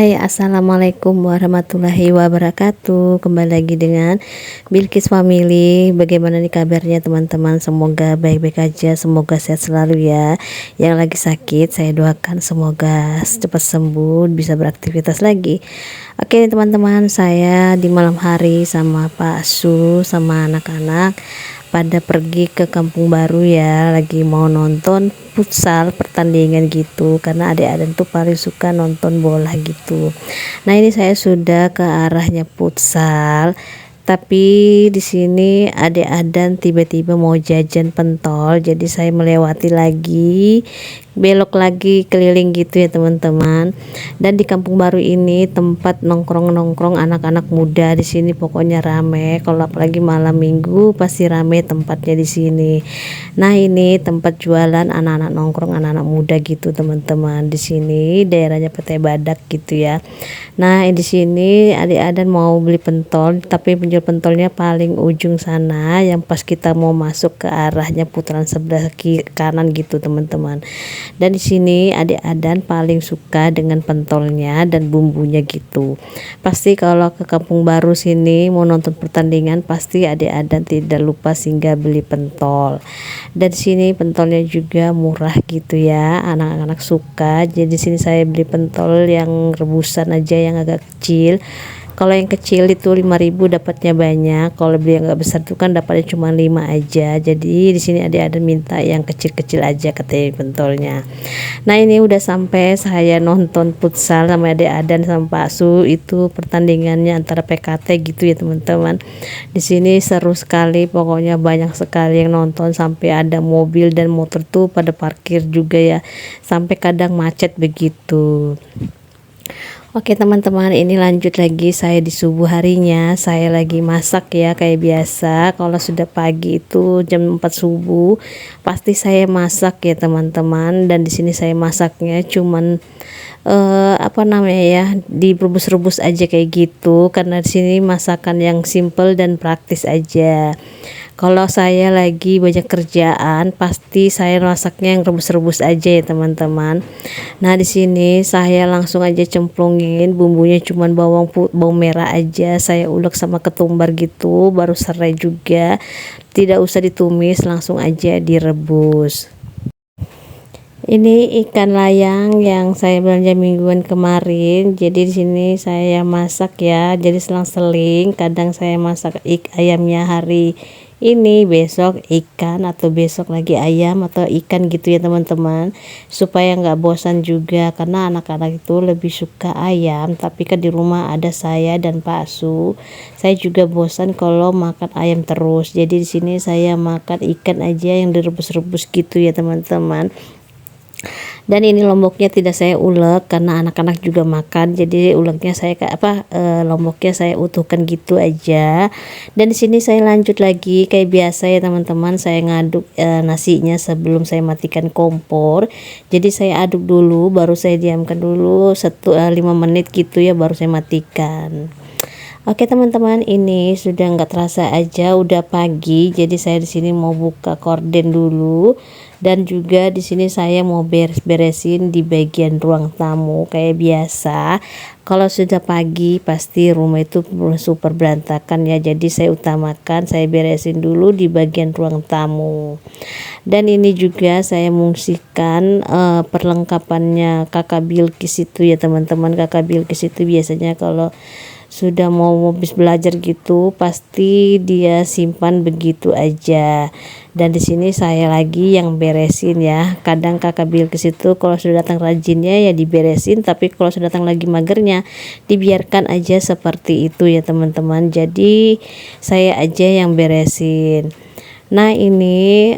Hai, assalamualaikum warahmatullahi wabarakatuh. Kembali lagi dengan Bilkis Family. Bagaimana nih kabarnya teman-teman? Semoga baik-baik aja, semoga sehat selalu ya. Yang lagi sakit saya doakan semoga cepat sembuh, bisa beraktivitas lagi. Oke nih teman-teman, saya di malam hari sama Pak Su sama anak-anak pada pergi ke Kampung Baru ya, lagi mau nonton futsal pertandingan gitu, karena adik-adik tuh paling suka nonton bola gitu. Nah ini saya sudah ke arahnya futsal, tapi di sini adik-adik tiba-tiba mau jajan pentol, jadi saya melewati lagi, belok lagi keliling gitu ya teman-teman. Dan di Kampung Baru ini tempat nongkrong-nongkrong anak-anak muda, di sini pokoknya rame. Kalau apalagi malam minggu pasti rame tempatnya di sini. Nah ini tempat jualan anak-anak nongkrong, anak-anak muda gitu teman-teman. Di sini daerahnya Petai Badak gitu ya. Nah di sini adik-adik mau beli pentol, tapi penjual pentolnya paling ujung sana, yang pas kita mau masuk ke arahnya putaran sebelah kanan gitu teman-teman. Dan di sini adik-adik paling suka dengan pentolnya dan bumbunya gitu. Pasti kalau ke Kampung Baru sini mau nonton pertandingan pasti adik-adik tidak lupa singgah beli pentol. Dan di sini pentolnya juga murah gitu ya, anak-anak suka. Jadi di sini saya beli pentol yang rebusan aja, yang agak kecil. Kalau yang kecil itu 5.000 dapatnya banyak. Kalau beli yang agak besar itu kan dapatnya cuma 5 aja. Jadi di sini adik-adik minta yang kecil-kecil aja katanya pentolnya. Nah ini udah sampai, saya nonton futsal sama adik-adik sama Pak Su, itu pertandingannya antara PKT gitu ya teman-teman. Di sini seru sekali, pokoknya banyak sekali yang nonton, sampai ada mobil dan motor tuh pada parkir juga ya, sampai kadang macet begitu. Oke teman-teman, ini lanjut lagi, saya di subuh harinya saya lagi masak ya, kayak biasa. Kalau sudah pagi itu jam 4 subuh pasti saya masak ya teman-teman. Dan di sini saya masaknya cuman apa namanya ya, direbus-rebus aja kayak gitu, karena di sini masakan yang simple dan praktis aja. Kalau saya lagi banyak kerjaan pasti saya masaknya yang rebus-rebus aja ya teman-teman. Nah di sini saya langsung aja cemplungin bumbunya, cuman bawang merah aja saya ulek sama ketumbar gitu, baru serai juga, tidak usah ditumis, langsung aja direbus. Ini ikan layang yang saya belanja mingguan kemarin. Jadi di sini saya masak ya, jadi selang-seling. Kadang saya masak ayamnya hari ini, besok ikan, atau besok lagi ayam atau ikan gitu ya teman-teman, supaya nggak bosan juga, karena anak-anak itu lebih suka ayam. Tapi kan di rumah ada saya dan Pak Su, saya juga bosan kalau makan ayam terus. Jadi di sini saya makan ikan aja yang direbus-rebus gitu ya teman-teman. Dan ini lomboknya tidak saya ulek karena anak-anak juga makan, jadi uleknya saya lomboknya saya utuhkan gitu aja. Dan di sini saya lanjut lagi kayak biasa ya teman-teman, saya ngaduk nasinya sebelum saya matikan kompor. Jadi saya aduk dulu, baru saya diamkan dulu 5 menit gitu ya, baru saya matikan. Oke teman-teman, ini sudah nggak terasa aja udah pagi. Jadi saya di sini mau buka korden dulu, dan juga di sini saya mau beres-beresin di bagian ruang tamu kayak biasa. Kalau sudah pagi pasti rumah itu super berantakan ya, jadi saya utamakan saya beresin dulu di bagian ruang tamu. Dan ini juga saya mengungsikan perlengkapannya kakak Bilkis itu ya teman-teman. Kakak Bilkis itu biasanya kalau sudah mau habis belajar gitu pasti dia simpan begitu aja. Dan di sini saya lagi yang beresin ya. Kadang kakak Bilkis itu kalau sudah datang rajinnya ya diberesin, tapi kalau sudah datang lagi magernya dibiarkan aja seperti itu ya teman-teman. Jadi saya aja yang beresin. Nah ini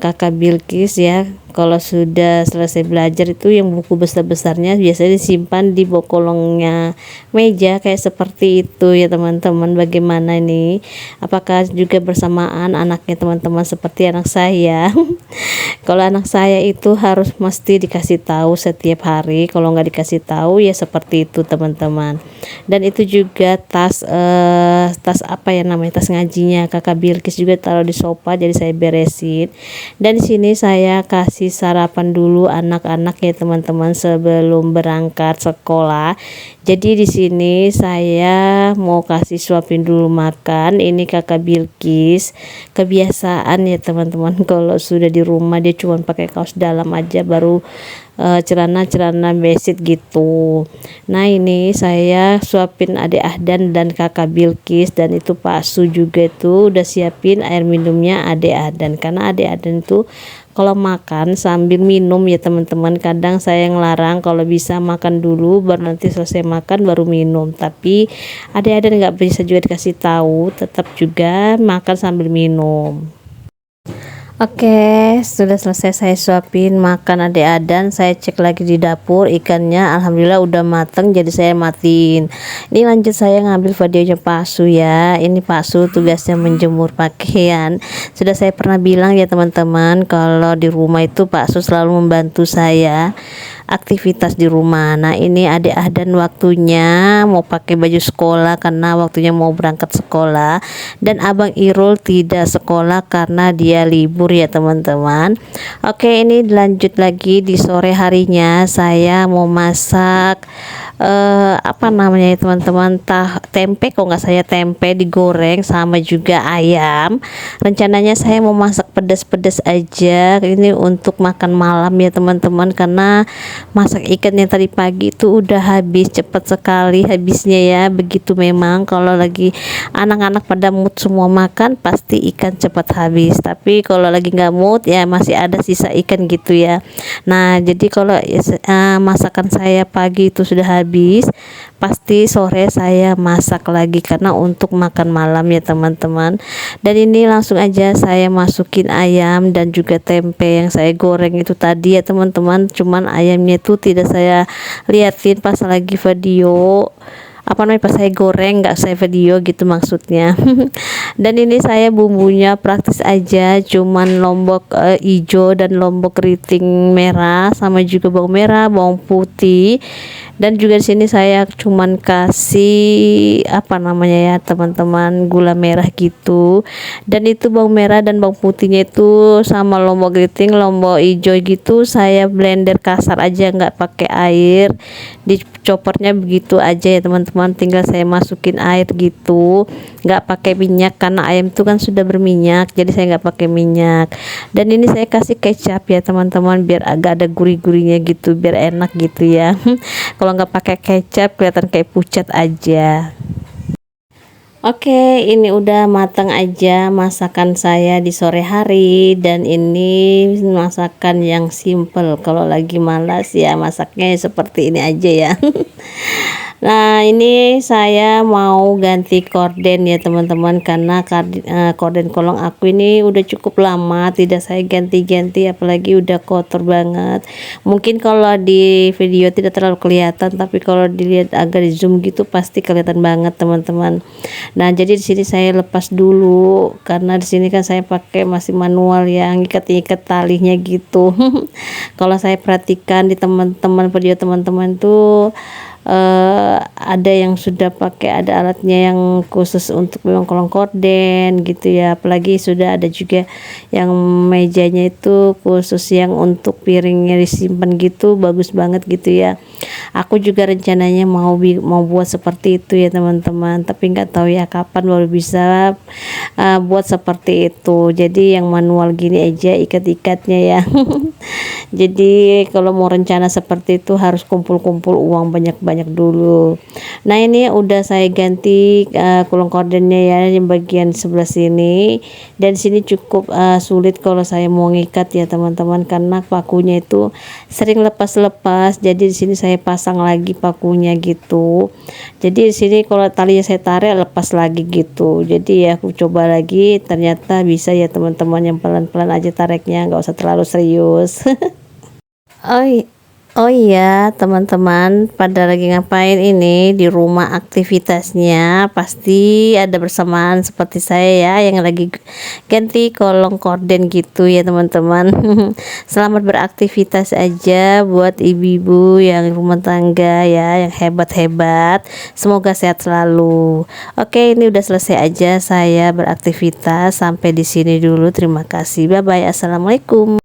kakak Bilkis ya, kalau sudah selesai belajar itu yang buku besar-besarnya biasanya disimpan di bawah kolongnya meja kayak seperti itu ya teman-teman. Bagaimana nih, apakah juga bersamaan anaknya teman-teman seperti anak saya? Kalau anak saya itu harus mesti dikasih tahu setiap hari, kalau nggak dikasih tahu ya seperti itu teman-teman. Dan itu juga tas apa ya namanya, tas ngajinya kakak Bilkis juga taruh di sofa, jadi saya beresin. Dan di sini saya kasih kasih sarapan dulu anak-anak ya teman-teman sebelum berangkat sekolah. Jadi di sini saya mau kasih suapin dulu makan. Ini kakak Bilkis. Kebiasaan ya teman-teman, kalau sudah di rumah dia cuma pakai kaos dalam aja, baru celana-celana basic gitu. Nah ini saya suapin adik Ahdan dan kakak Bilkis, dan itu Pak Su juga itu udah siapin air minumnya adik Ahdan, karena adik Ahdan itu kalau makan sambil minum ya teman-teman. Kadang saya ngelarang kalau bisa makan dulu baru nanti selesai makan baru minum, tapi adik-adik nggak bisa juga dikasih tahu, tetap juga makan sambil minum. Oke, sudah selesai saya suapin makan adik Adan. Saya cek lagi di dapur, ikannya alhamdulillah udah mateng, jadi saya matiin. Ini lanjut saya ngambil videonya Pak Su ya. Ini Pak Su tugasnya menjemur pakaian. Sudah saya pernah bilang ya teman-teman, kalau di rumah itu Pak Su selalu membantu saya aktivitas di rumah. Nah ini adik Ahdan waktunya mau pakai baju sekolah karena waktunya mau berangkat sekolah, dan abang Irul tidak sekolah karena dia libur ya teman-teman. Oke, ini lanjut lagi di sore harinya saya mau masak apa namanya ya teman-teman, tempe, kok nggak saya tempe digoreng sama juga ayam. Rencananya saya mau masak pedas-pedas aja ini untuk makan malam ya teman-teman, karena masak ikan yang tadi pagi itu udah habis, cepat sekali habisnya ya. Begitu memang kalau lagi anak-anak pada mood semua makan pasti ikan cepat habis, tapi kalau lagi nggak mood ya masih ada sisa ikan gitu ya. Nah jadi kalau masakan saya pagi itu sudah habis, pasti sore saya masak lagi karena untuk makan malam ya teman-teman. Dan ini langsung aja saya masukin ayam dan juga tempe yang saya goreng itu tadi ya teman-teman. Cuman ayamnya itu tidak saya liatin pas lagi video, apa namanya, pas saya goreng, nggak saya video gitu maksudnya. Dan ini saya bumbunya praktis aja, cuman lombok hijau dan lombok keriting merah sama juga bawang merah, bawang putih, dan juga di sini saya cuman kasih apa namanya ya teman-teman, gula merah gitu. Dan itu bawang merah dan bawang putihnya itu sama lombok keriting, lombok hijau gitu saya blender kasar aja, nggak pakai air, dicopernya begitu aja ya teman-teman. Tinggal saya masukin air gitu, nggak pakai minyak karena ayam itu kan sudah berminyak, jadi saya nggak pakai minyak. Dan ini saya kasih kecap ya teman-teman biar agak ada gurih-gurihnya gitu, biar enak gitu ya. Kalau nggak pakai kecap kelihatan kayak pucat aja. Oke, ini udah matang aja masakan saya di sore hari, dan ini masakan yang simple. Kalau lagi malas ya masaknya seperti ini aja ya. Nah ini saya mau ganti korden ya teman-teman, karena korden kolong aku ini udah cukup lama tidak saya ganti-ganti, apalagi udah kotor banget. Mungkin kalau di video tidak terlalu kelihatan, tapi kalau dilihat agak di zoom gitu pasti kelihatan banget teman-teman. Nah jadi di sini saya lepas dulu karena di sini kan saya pakai masih manual yang ikat-ikat talinya gitu. Kalau saya perhatikan di teman-teman video teman-teman tuh ada yang sudah pakai, ada alatnya yang khusus untuk memang kolong korden gitu ya. Apalagi sudah ada juga yang mejanya itu khusus yang untuk piringnya disimpan gitu, bagus banget gitu ya. Aku juga rencananya mau buat seperti itu ya teman-teman, tapi nggak tahu ya kapan baru bisa buat seperti itu. Jadi yang manual gini aja ikat-ikatnya ya. Jadi kalau mau rencana seperti itu harus kumpul-kumpul uang banyak-banyak dulu. Nah ini udah saya ganti kolong kordennya ya, yang bagian sebelah sini, dan sini cukup sulit kalau saya mau ngikat ya teman-teman, karena pakunya itu sering lepas-lepas. Jadi di sini saya pasang lagi pakunya gitu. Jadi di sini kalau talinya saya tarik lepas lagi gitu. Jadi ya aku coba lagi, ternyata bisa ya teman-teman, yang pelan-pelan aja tariknya, nggak usah terlalu serius. Oh iya teman-teman, pada lagi ngapain ini di rumah? Aktivitasnya pasti ada bersamaan seperti saya ya, yang lagi ganti kolong korden gitu ya teman-teman. Selamat beraktivitas aja buat ibu-ibu yang rumah tangga ya, yang hebat-hebat, semoga sehat selalu. Oke, ini udah selesai aja saya beraktivitas, sampai di sini dulu, terima kasih, bye bye, assalamualaikum.